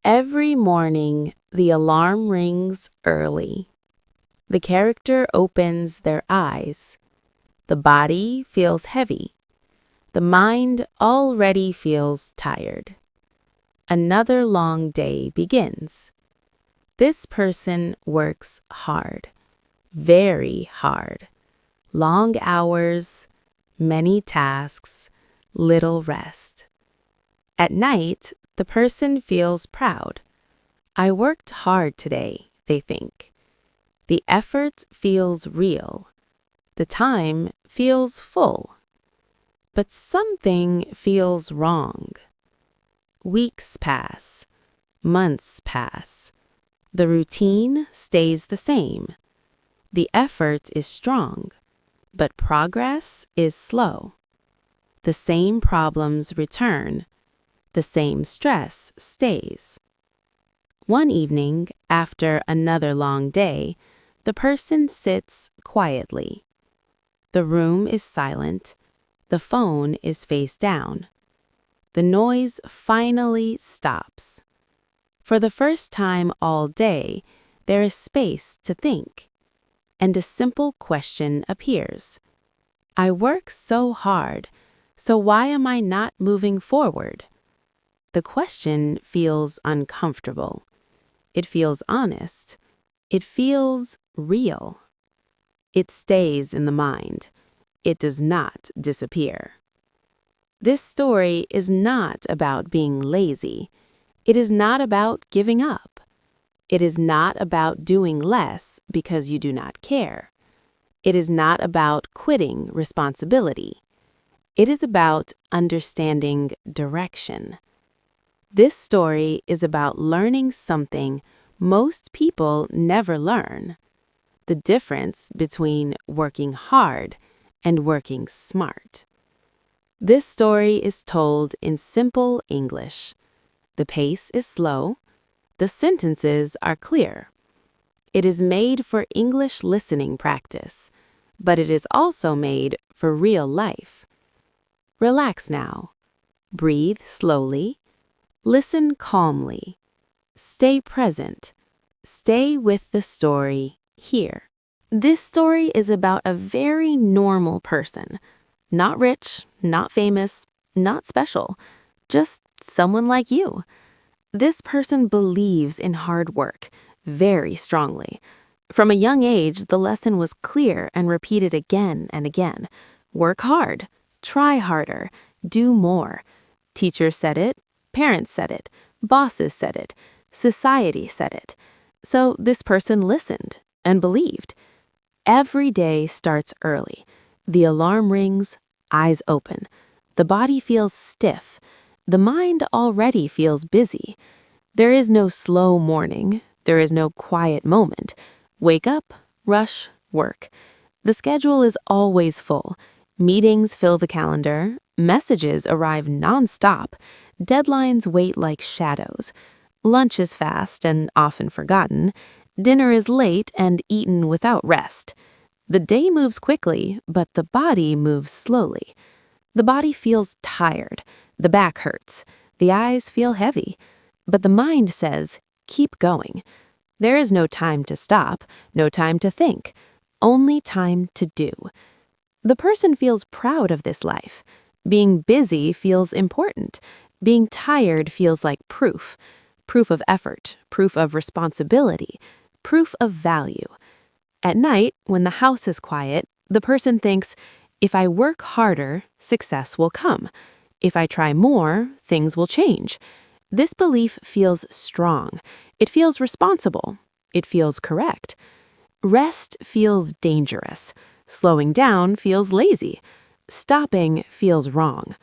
Every morning, the alarm rings early. The character opens their eyes. The body feels heavy. The mind already feels tired. Another long day begins. This person works hard, very hard. Long hours, many tasks, little rest. At night, the person feels proud. I worked hard today, they think. The effort feels real. The time feels full. But something feels wrong. Weeks pass. Months pass. The routine stays the same. The effort is strong, but progress is slow. The same problems return. The same stress stays. One evening, after another long day, the person sits quietly. The room is silent. The phone is face down. The noise finally stops. For the first time all day, there is space to think. And a simple question appears. I work so hard, so why am I not moving forward? The question feels uncomfortable. It feels honest. It feels real. It stays in the mind. It does not disappear. This story is not about being lazy. It is not about giving up. It is not about doing less because you do not care. It is not about quitting responsibility. It is about understanding direction. This story is about learning something most people never learn. The difference between working hard and working smart. This story is told in simple English. The pace is slow. The sentences are clear. It is made for English listening practice, but it is also made for real life. Relax now. Breathe slowly. Listen calmly. Stay present. Stay with the story here. This story is about a very normal person. Not rich, not famous, not special. Just someone like you. This person believes in hard work very strongly. From a young age, the lesson was clear and repeated again and again. Work hard. Try harder. Do more. Teachers said it. Parents said it. Bosses said it. Society said it. So this person listened and believed. Every day starts early. The alarm rings, eyes open. The body feels stiff. The mind already feels busy. There is no slow morning. There is no quiet moment. Wake up, rush, work. The schedule is always full. Meetings fill the calendar. Messages arrive nonstop. Deadlines wait like shadows. Lunch is fast and often forgotten. Dinner is late and eaten without rest. The day moves quickly, but the body moves slowly. The body feels tired. The back hurts. The eyes feel heavy. But the mind says, keep going. There is no time to stop, no time to think, only time to do. The person feels proud of this life. Being busy feels important. Being tired feels like proof. Proof of effort, proof of responsibility, proof of value. At night, when the house is quiet, the person thinks, if I work harder, success will come. If I try more, things will change. This belief feels strong. It feels responsible. It feels correct. Rest feels dangerous. Slowing down feels lazy. Stopping feels wrong.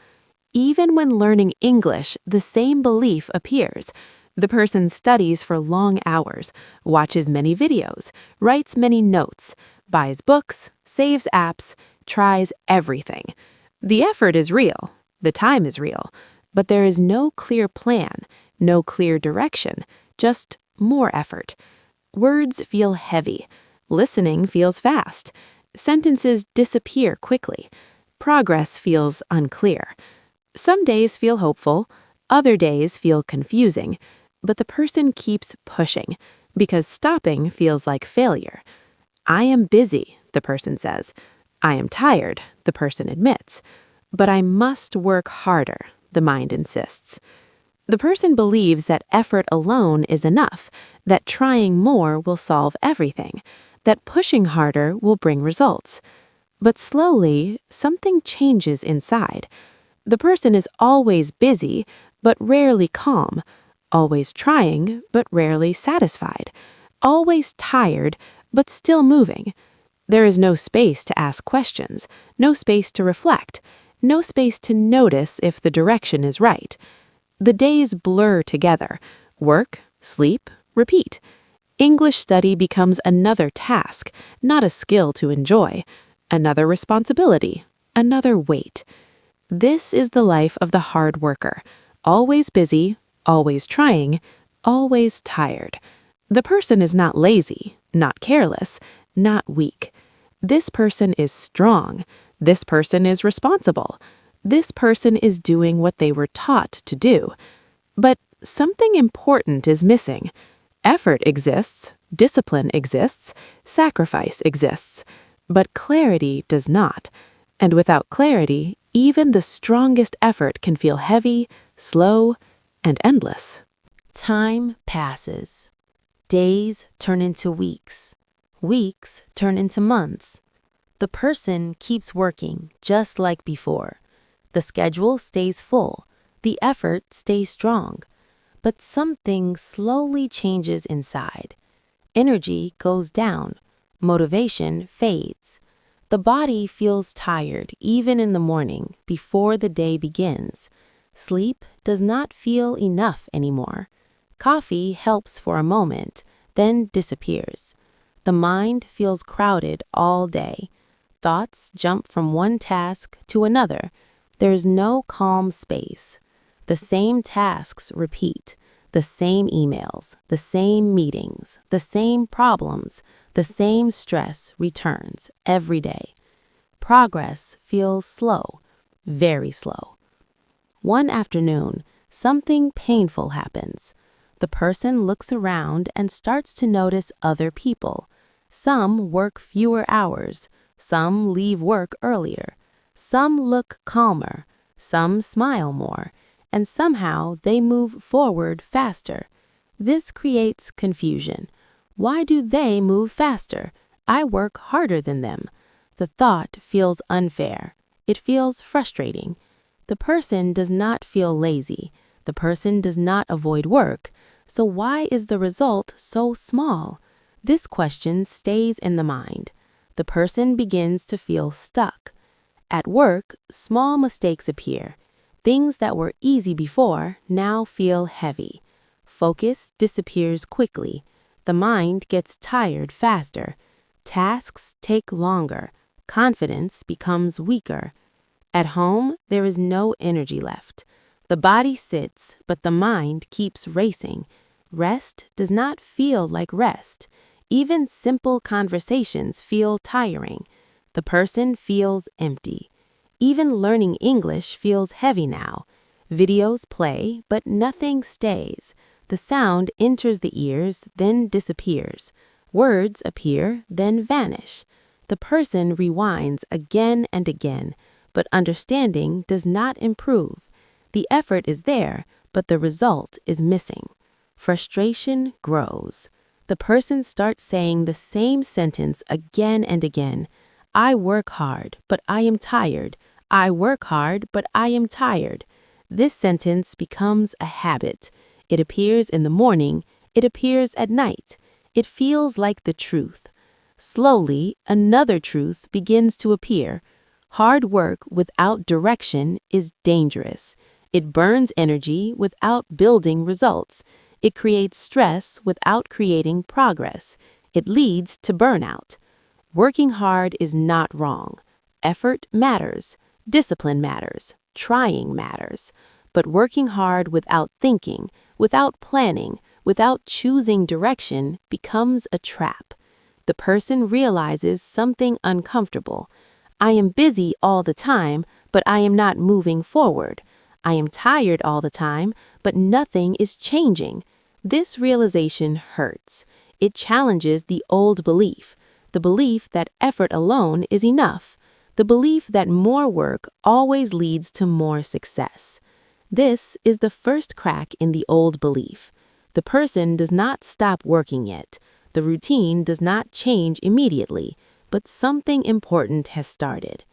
Even when learning English, the same belief appears. The person studies for long hours, watches many videos, writes many notes, buys books, saves apps, tries everything. The effort is real. The time is real. But there is no clear plan, no clear direction, just more effort. Words feel heavy. Listening feels fast. Sentences disappear quickly. Progress feels unclear. Some days feel hopeful. Other days feel confusing. but the person keeps pushing because stopping feels like failure. I am busy, the person says. I am tired, the person admits. But I must work harder, the mind insists. The person believes that effort alone is enough, that trying more will solve everything, that pushing harder will bring results. But slowly, something changes inside. The person is always busy, but rarely calm, always trying, but rarely satisfied, always tired, but still moving. There is no space to ask questions, no space to reflect, no space to notice if the direction is right. The days blur together. Work, sleep, repeat. English study becomes another task, not a skill to enjoy. Another responsibility, another weight. This is the life of the hard worker. Always busy, always trying, always tired. The person is not lazy, not careless, not weak. This person is strong. This person is responsible. This person is doing what they were taught to do. But something important is missing. Effort exists, discipline exists, sacrifice exists, but clarity does not. And without clarity, even the strongest effort can feel heavy, slow, and endless. Time passes. Days turn into weeks. Weeks turn into months. The person keeps working just like before. The schedule stays full. The effort stays strong. But something slowly changes inside. Energy goes down. Motivation fades. The body feels tired even in the morning before the day begins. Sleep does not feel enough anymore. Coffee helps for a moment, then disappears. The mind feels crowded all day. Thoughts jump from one task to another. There's no calm space. The same tasks repeat. The same emails, the same meetings, the same problems, the same stress returns every day. Progress feels slow, very slow. One afternoon, something painful happens. The person looks around and starts to notice other people. Some work fewer hours. Some leave work earlier. Some look calmer. Some smile more. And somehow they move forward faster. This creates confusion. Why do they move faster? I work harder than them. The thought feels unfair. It feels frustrating. The person does not feel lazy. The person does not avoid work. So why is the result so small? This question stays in the mind. The person begins to feel stuck. At work, small mistakes appear. Things that were easy before now feel heavy. Focus disappears quickly. The mind gets tired faster. Tasks take longer. Confidence becomes weaker. At home, there is no energy left. The body sits, but the mind keeps racing. Rest does not feel like rest. Even simple conversations feel tiring. The person feels empty. Even learning English feels heavy now. Videos play, but nothing stays. The sound enters the ears, then disappears. Words appear, then vanish. The person rewinds again and again, but understanding does not improve. The effort is there, but the result is missing. Frustration grows. The person starts saying the same sentence again and again. I work hard, but I am tired. I work hard, but I am tired. This sentence becomes a habit. It appears in the morning. It appears at night. It feels like the truth. Slowly, another truth begins to appear. Hard work without direction is dangerous. It burns energy without building results. It creates stress without creating progress. It leads to burnout. Working hard is not wrong. Effort matters. Discipline matters. Trying matters. But working hard without thinking, without planning, without choosing direction becomes a trap. The person realizes something uncomfortable. I am busy all the time, but I am not moving forward. I am tired all the time, but nothing is changing. This realization hurts. It challenges the old belief, the belief that effort alone is enough, the belief that more work always leads to more success. This is the first crack in the old belief. The person does not stop working yet. The routine does not change immediately, but something important has started.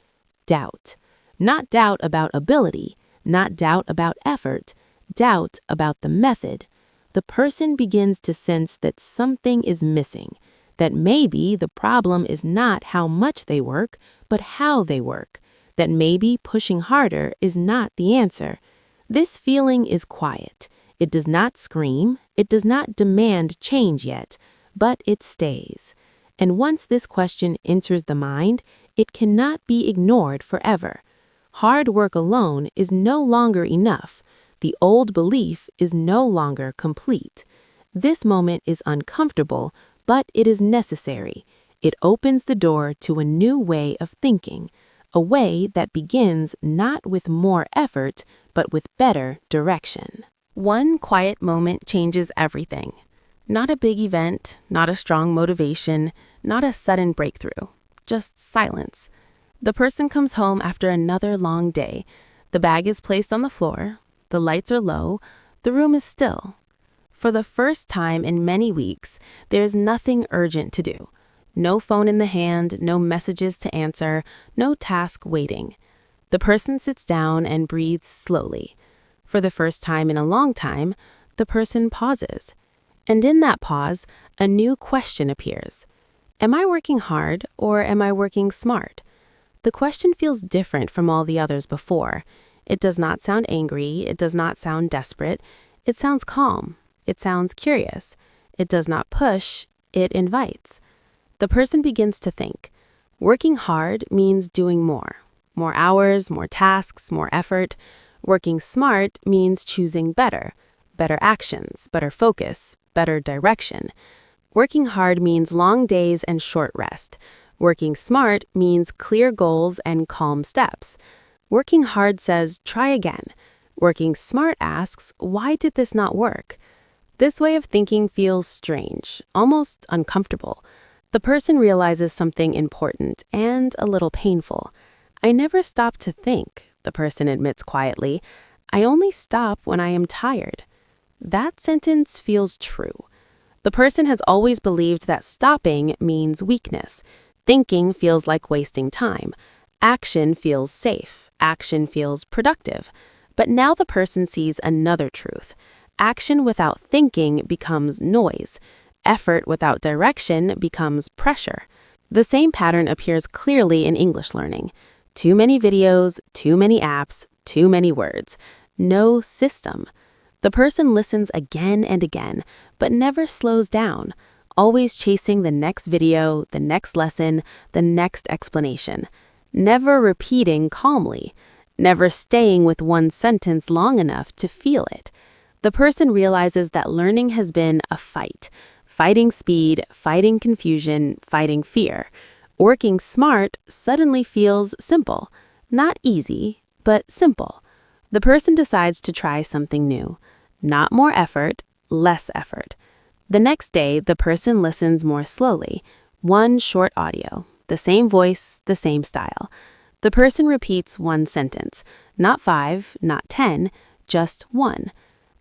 Doubt. Not doubt about ability, not doubt about effort, doubt about the method. The person begins to sense that something is missing, that maybe the problem is not how much they work, but how they work, that maybe pushing harder is not the answer. This feeling is quiet. It does not scream, it does not demand change yet, but it stays. And once this question enters the mind, it cannot be ignored forever. Hard work alone is no longer enough. The old belief is no longer complete. This moment is uncomfortable, but it is necessary. It opens the door to a new way of thinking, a way that begins not with more effort, but with better direction. One quiet moment changes everything. Not a big event, not a strong motivation, not a sudden breakthrough, just silence. The person comes home after another long day. The bag is placed on the floor. The lights are low. The room is still. For the first time in many weeks, there is nothing urgent to do. No phone in the hand, no messages to answer, no task waiting. The person sits down and breathes slowly. For the first time in a long time, the person pauses. And in that pause, a new question appears. Am I working hard or am I working smart? The question feels different from all the others before. It does not sound angry. It does not sound desperate. It sounds calm. It sounds curious. It does not push. It invites. The person begins to think. Working hard means doing more. More hours, more tasks, more effort. Working smart means choosing better. Better actions, better focus, better direction. Working hard means long days and short rest. Working smart means clear goals and calm steps. Working hard says, try again. Working smart asks, why did this not work? This way of thinking feels strange, almost uncomfortable. The person realizes something important and a little painful. I never stop to think, the person admits quietly. I only stop when I am tired. That sentence feels true. The person has always believed that stopping means weakness. Thinking feels like wasting time. Action feels safe. Action feels productive. But now the person sees another truth. Action without thinking becomes noise. Effort without direction becomes pressure. The same pattern appears clearly in English learning. Too many videos, too many apps, too many words. No system. The person listens again and again, but never slows down, always chasing the next video, the next lesson, the next explanation. Never repeating calmly. Never staying with one sentence long enough to feel it. The person realizes that learning has been a fight. Fighting speed, fighting confusion, fighting fear. Working smart suddenly feels simple. Not easy, but simple. The person decides to try something new. Not more effort, less effort. The next day, the person listens more slowly. One short audio. The same voice, the same style. The person repeats one sentence. Not 5, not 10, just 1.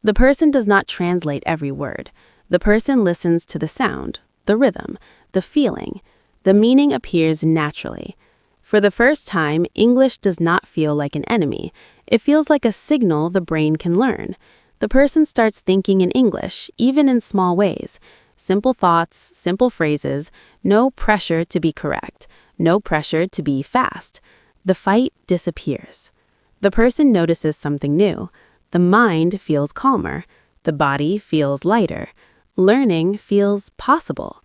The person does not translate every word. The person listens to the sound, the rhythm, the feeling. The meaning appears naturally. For the first time, English does not feel like an enemy. It feels like a signal the brain can learn. The person starts thinking in English, even in small ways. Simple thoughts, simple phrases, no pressure to be correct, no pressure to be fast. The fight disappears. The person notices something new. The mind feels calmer. The body feels lighter. Learning feels possible.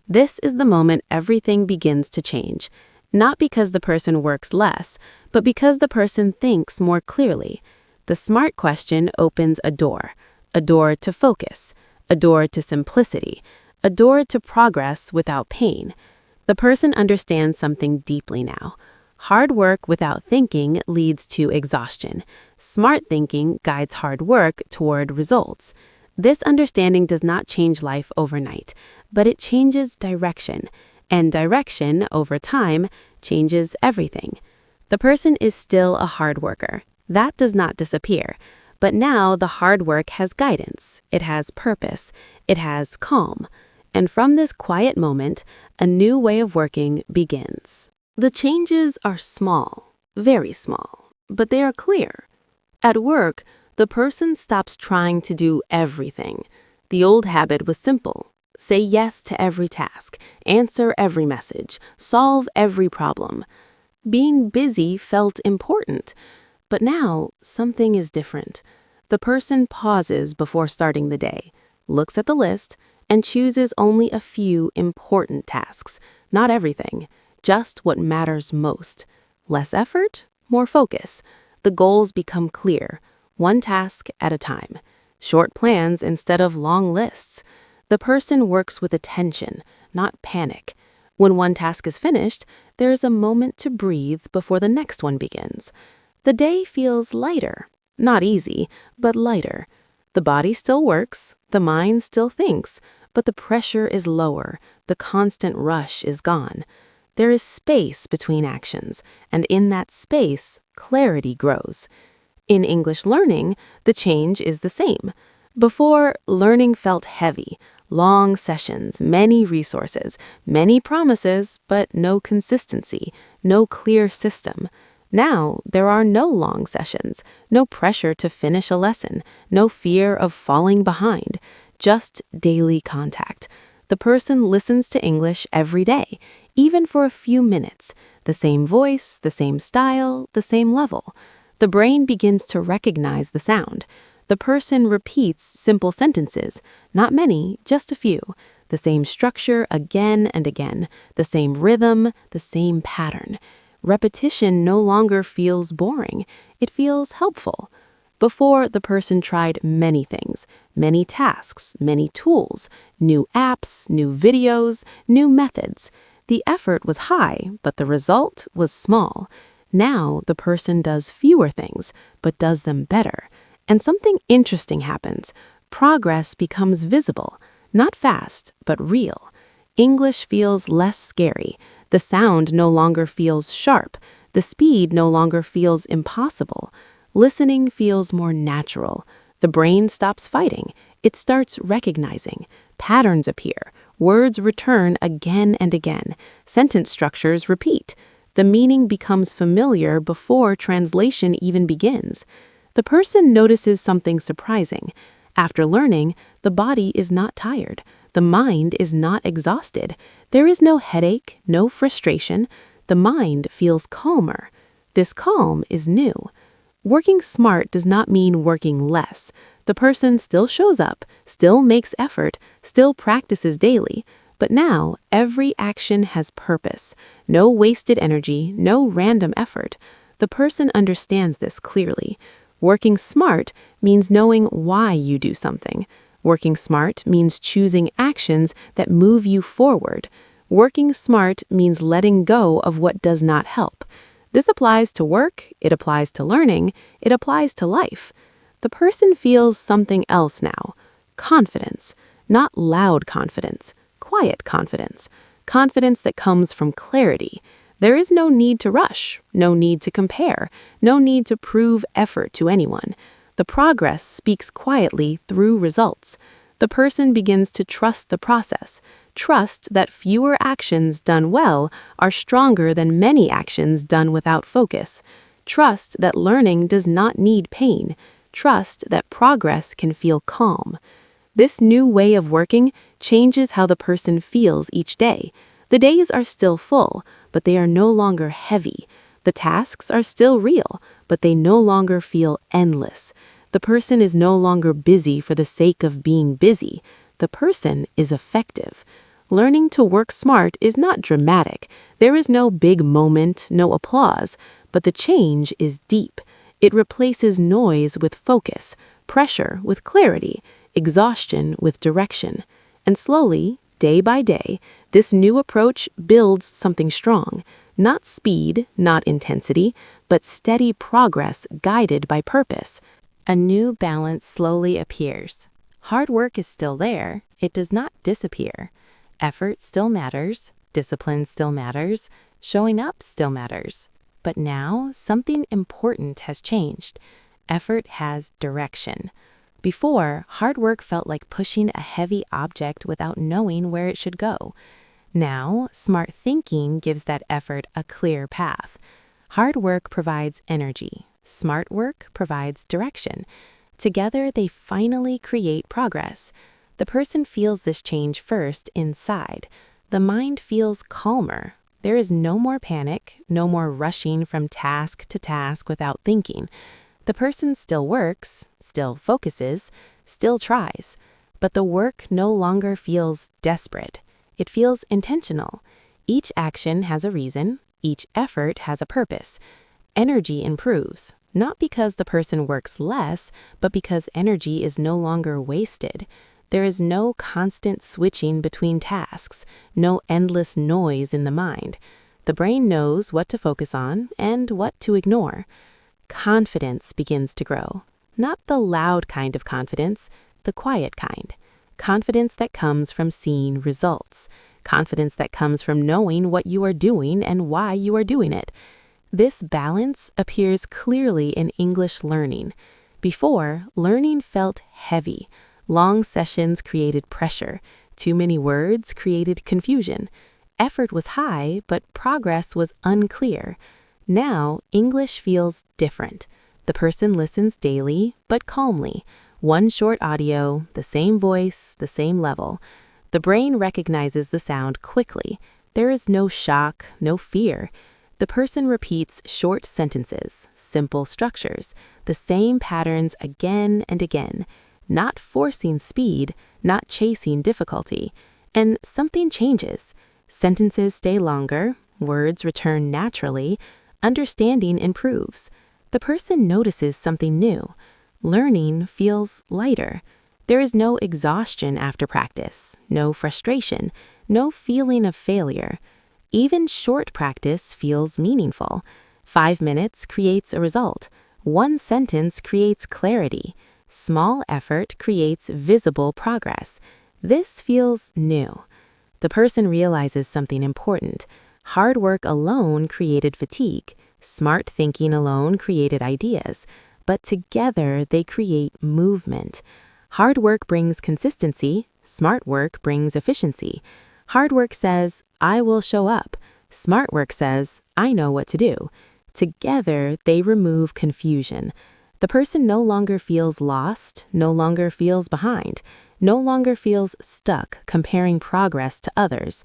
This is the moment everything begins to change. Not because the person works less, but because the person thinks more clearly. The smart question opens a door to focus, a door to simplicity, a door to progress without pain. The person understands something deeply now. Hard work without thinking leads to exhaustion. Smart thinking guides hard work toward results. This understanding does not change life overnight, but it changes direction, and direction, over time, changes everything. The person is still a hard worker. That does not disappear. But now the hard work has guidance, it has purpose, it has calm. And from this quiet moment, a new way of working begins. The changes are small, very small, but they are clear. At work, the person stops trying to do everything. The old habit was simple. Say yes to every task, answer every message, solve every problem. Being busy felt important, but now something is different. The person pauses before starting the day, looks at the list, and chooses only a few important tasks, not everything, just what matters most. Less effort, more focus. The goals become clear, one task at a time. Short plans instead of long lists. The person works with attention, not panic. When one task is finished, there is a moment to breathe before the next one begins. The day feels lighter, not easy, but lighter. The body still works, the mind still thinks, but the pressure is lower, the constant rush is gone. There is space between actions, and in that space, clarity grows. In English learning, the change is the same. Before, learning felt heavy. Long sessions, many resources, many promises, but no consistency, no clear system. Now, there are no long sessions, no pressure to finish a lesson, no fear of falling behind, just daily contact. The person listens to English every day, even for a few minutes. The same voice, the same style, the same level. The brain begins to recognize the sound. The person repeats simple sentences, not many, just a few. The same structure again and again, the same rhythm, the same pattern. Repetition no longer feels boring, it feels helpful. Before, the person tried many things, many tasks, many tools, new apps, new videos, new methods. The effort was high, but the result was small. Now, the person does fewer things, but does them better. And something interesting happens. Progress becomes visible, not fast, but real. English feels less scary. The sound no longer feels sharp. The speed no longer feels impossible. Listening feels more natural. The brain stops fighting. It starts recognizing. Patterns appear. Words return again and again. Sentence structures repeat. The meaning becomes familiar before translation even begins. The person notices something surprising. After learning, the body is not tired. The mind is not exhausted. There is no headache, no frustration. The mind feels calmer. This calm is new. Working smart does not mean working less. The person still shows up, still makes effort, still practices daily. But now, every action has purpose. No wasted energy, no random effort. The person understands this clearly. Working smart means knowing why you do something. Working smart means choosing actions that move you forward. Working smart means letting go of what does not help. This applies to work, it applies to learning, it applies to life. The person feels something else now. Confidence. Not loud confidence, quiet confidence. Confidence that comes from clarity. There is no need to rush, no need to compare, no need to prove effort to anyone. The progress speaks quietly through results. The person begins to trust the process, trust that fewer actions done well are stronger than many actions done without focus, trust that learning does not need pain, trust that progress can feel calm. This new way of working changes how the person feels each day. The days are still full, but they are no longer heavy. The tasks are still real, but they no longer feel endless. The person is no longer busy for the sake of being busy. The person is effective. Learning to work smart is not dramatic. There is no big moment, no applause, but the change is deep. It replaces noise with focus, pressure with clarity, exhaustion with direction. And slowly, day by day, this new approach builds something strong. Not speed, not intensity, but steady progress guided by purpose. A new balance slowly appears. Hard work is still there. It does not disappear. Effort still matters. Discipline still matters. Showing up still matters. But now, something important has changed. Effort has direction. Before, hard work felt like pushing a heavy object without knowing where it should go. Now, smart thinking gives that effort a clear path. Hard work provides energy. Smart work provides direction. Together, they finally create progress. The person feels this change first inside. The mind feels calmer. There is no more panic, no more rushing from task to task without thinking. The person still works, still focuses, still tries, but the work no longer feels desperate. It feels intentional. Each action has a reason. Each effort has a purpose. Energy improves, not because the person works less, but because energy is no longer wasted. There is no constant switching between tasks, no endless noise in the mind. The brain knows what to focus on and what to ignore. Confidence begins to grow. Not the loud kind of confidence, the quiet kind. Confidence that comes from seeing results. Confidence that comes from knowing what you are doing and why you are doing it. This balance appears clearly in English learning. Before, learning felt heavy. Long sessions created pressure. Too many words created confusion. Effort was high, but progress was unclear. Now, English feels different. The person listens daily, but calmly. One short audio, the same voice, the same level. The brain recognizes the sound quickly. There is no shock, no fear. The person repeats short sentences, simple structures, the same patterns again and again, not forcing speed, not chasing difficulty. And something changes. Sentences stay longer, words return naturally, understanding improves. The person notices something new. Learning feels lighter. There is no exhaustion after practice, no frustration, no feeling of failure. Even short practice feels meaningful. 5 minutes creates a result. One sentence creates clarity. Small effort creates visible progress. This feels new. The person realizes something important. Hard work alone created fatigue. Smart thinking alone created ideas. But together they create movement. Hard work brings consistency. Smart work brings efficiency. Hard work says, I will show up. Smart work says, I know what to do. Together, they remove confusion. The person no longer feels lost, no longer feels behind, no longer feels stuck comparing progress to others.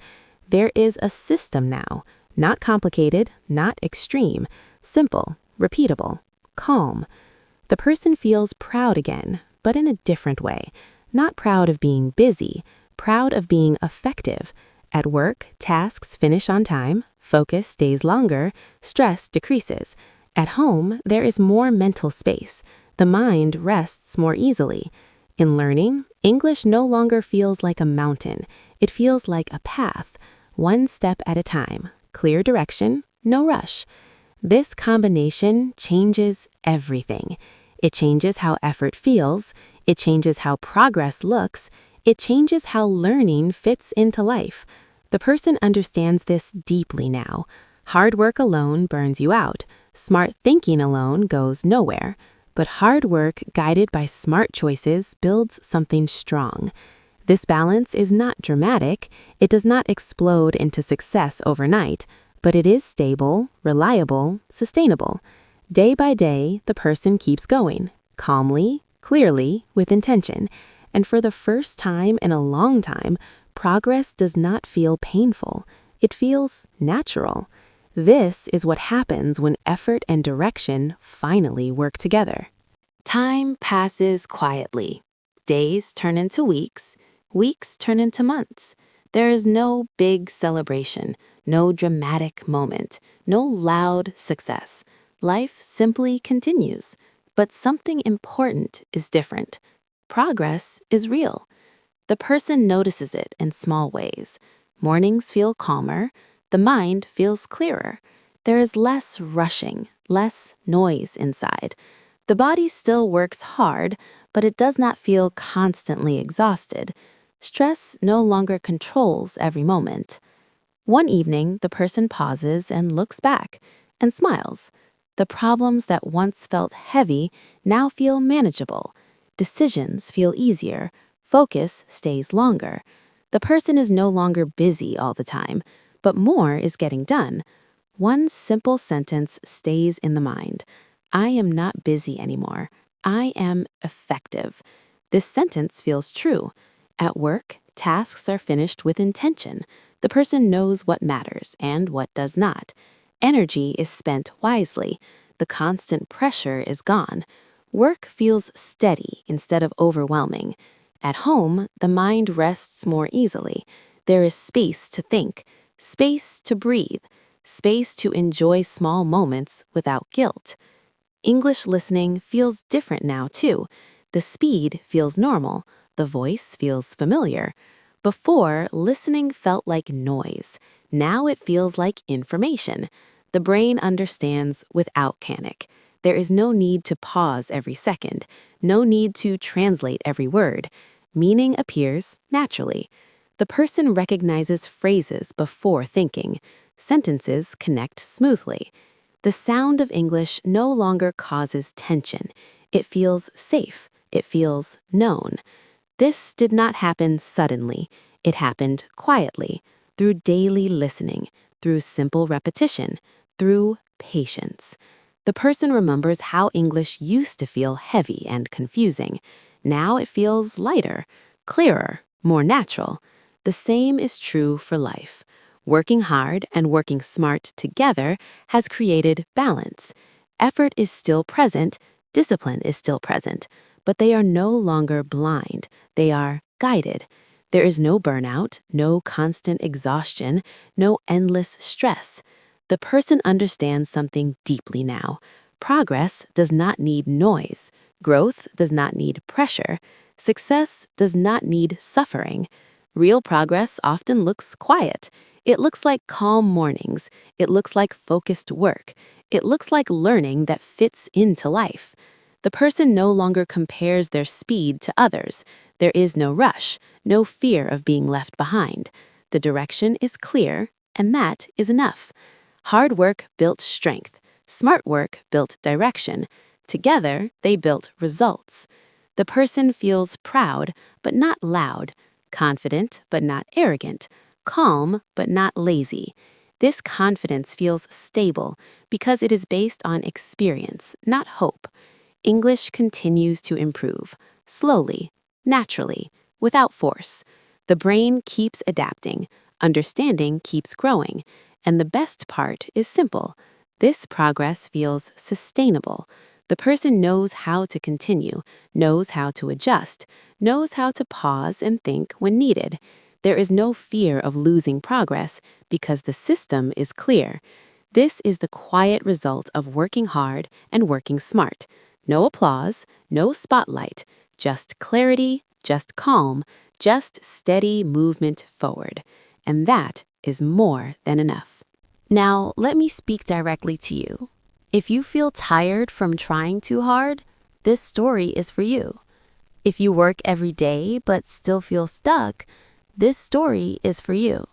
There is a system now, not complicated, not extreme, simple, repeatable, calm. The person feels proud again, but in a different way. Not proud of being busy, proud of being effective. At work, tasks finish on time, focus stays longer, stress decreases. At home, there is more mental space. The mind rests more easily. In learning, English no longer feels like a mountain. It feels like a path, one step at a time, clear direction, no rush. This combination changes everything. It changes how effort feels. It changes how progress looks. It changes how learning fits into life. The person understands this deeply now. Hard work alone burns you out. Smart thinking alone goes nowhere. But hard work guided by smart choices builds something strong. This balance is not dramatic. It does not explode into success overnight, but it is stable, reliable, sustainable. Day by day, the person keeps going, calmly, clearly, with intention. And for the first time in a long time, progress does not feel painful. It feels natural. This is what happens when effort and direction finally work together. Time passes quietly. Days turn into weeks. Weeks turn into months. There is no big celebration, no dramatic moment, no loud success. Life simply continues. But something important is different. Progress is real. The person notices it in small ways. Mornings feel calmer. The mind feels clearer. There is less rushing, less noise inside. The body still works hard, but it does not feel constantly exhausted. Stress no longer controls every moment. One evening, the person pauses and looks back and smiles. The problems that once felt heavy now feel manageable. Decisions feel easier. Focus stays longer. The person is no longer busy all the time, but more is getting done. One simple sentence stays in the mind. I am not busy anymore. I am effective. This sentence feels true. At work, tasks are finished with intention. The person knows what matters and what does not. Energy is spent wisely. The constant pressure is gone. Work feels steady instead of overwhelming. At home, the mind rests more easily. There is space to think, space to breathe, space to enjoy small moments without guilt. English listening feels different now, too. The speed feels normal. The voice feels familiar. Before, listening felt like noise. Now it feels like information. The brain understands without panic. There is no need to pause every second, no need to translate every word. Meaning appears naturally. The person recognizes phrases before thinking. Sentences connect smoothly. The sound of English no longer causes tension. It feels safe. It feels known. This did not happen suddenly. It happened quietly, through daily listening, through simple repetition, through patience. The person remembers how English used to feel heavy and confusing. Now it feels lighter, clearer, more natural. The same is true for life. Working hard and working smart together has created balance. Effort is still present, discipline is still present, but they are no longer blind. They are guided. There is no burnout, no constant exhaustion, no endless stress. The person understands something deeply now. Progress does not need noise. Growth does not need pressure. Success does not need suffering. Real progress often looks quiet. It looks like calm mornings. It looks like focused work. It looks like learning that fits into life. The person no longer compares their speed to others. There is no rush, no fear of being left behind. The direction is clear, and that is enough. Hard work built strength. Smart work built direction. Together, they built results. The person feels proud, but not loud, confident, but not arrogant, calm, but not lazy. This confidence feels stable because it is based on experience, not hope. English continues to improve, slowly, naturally, without force. The brain keeps adapting, understanding keeps growing, and the best part is simple. This progress feels sustainable. The person knows how to continue, knows how to adjust, knows how to pause and think when needed. There is no fear of losing progress because the system is clear. This is the quiet result of working hard and working smart. No applause, no spotlight, just clarity, just calm, just steady movement forward. And that is more than enough. Now, let me speak directly to you. If you feel tired from trying too hard, this story is for you. If you work every day but still feel stuck, this story is for you.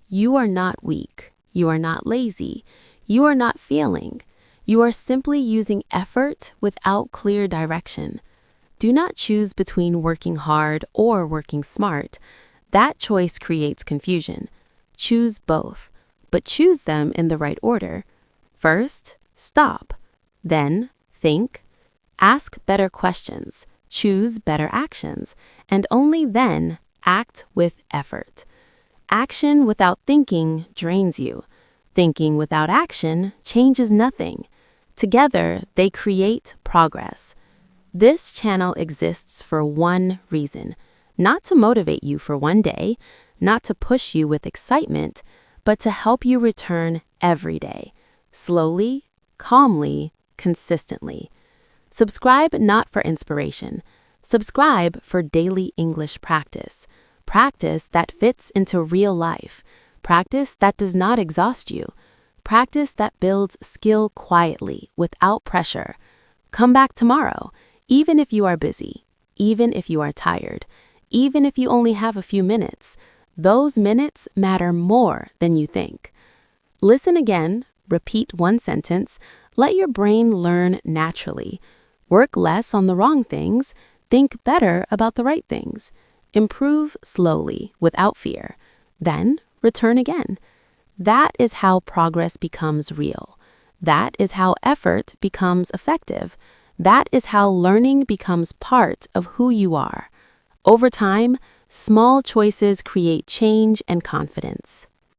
You are not weak. You are not lazy. You are not failing. You are simply using effort without clear direction. Do not choose between working hard or working smart. That choice creates confusion. Choose both, but choose them in the right order. First, stop. Then, think. Ask better questions. Choose better actions. And only then, act with effort. Action without thinking drains you. Thinking without action changes nothing. Together, they create progress. This channel exists for one reason, not to motivate you for one day, not to push you with excitement, but to help you return every day, slowly, calmly, consistently. Subscribe not for inspiration. Subscribe for daily English practice. Practice that fits into real life. Practice that does not exhaust you. Practice that builds skill quietly, without pressure. Come back tomorrow, even if you are busy, even if you are tired, even if you only have a few minutes. Those minutes matter more than you think. Listen again, repeat one sentence, let your brain learn naturally. Work less on the wrong things, think better about the right things. Improve slowly, without fear. Then return again. That is how progress becomes real. That is how effort becomes effective. That is how learning becomes part of who you are. Over time, small choices create change and confidence.